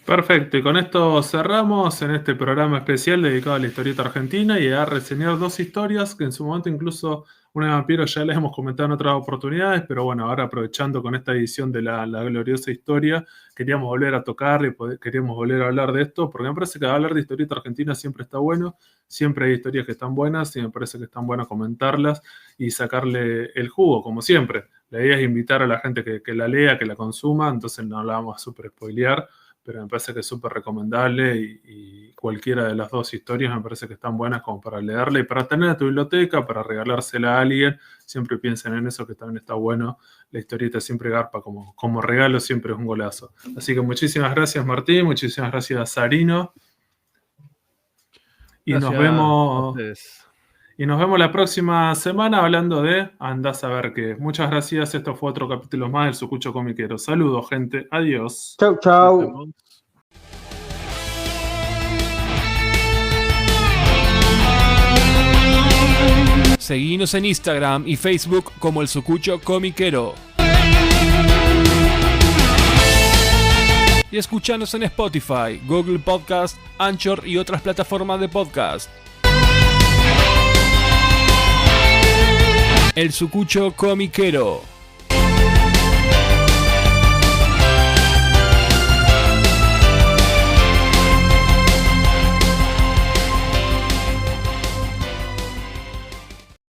Perfecto, y con esto cerramos en este programa especial dedicado a la historieta argentina y a reseñar 2 historias que en su momento incluso una de vampiro ya les hemos comentado en otras oportunidades, pero bueno, ahora aprovechando con esta edición de la gloriosa historia, queríamos volver a tocar y queríamos volver a hablar de esto, porque me parece que hablar de historieta argentina siempre está bueno, siempre hay historias que están buenas y me parece que están buenas comentarlas y sacarle el jugo, como siempre. La idea es invitar a la gente que la lea, que la consuma, entonces no la vamos a super spoilear, pero me parece que es súper recomendable y cualquiera de las 2 historias me parece que están buenas como para leerla y para tener en tu biblioteca, para regalársela a alguien. Siempre piensen en eso, que también está bueno. La historieta siempre garpa como regalo, siempre es un golazo. Así que muchísimas gracias, Martín, muchísimas gracias, Sarino. Y gracias, nos vemos la próxima semana hablando de Andás a ver qué. Muchas gracias. Esto fue otro capítulo más del Sucucho Comiquero. Saludos, gente. Adiós. Chau, chau. Seguinos en Instagram y Facebook como El Sucucho Comiquero. Y escuchanos en Spotify, Google Podcast, Anchor y otras plataformas de podcast. El Sucucho Comiquero.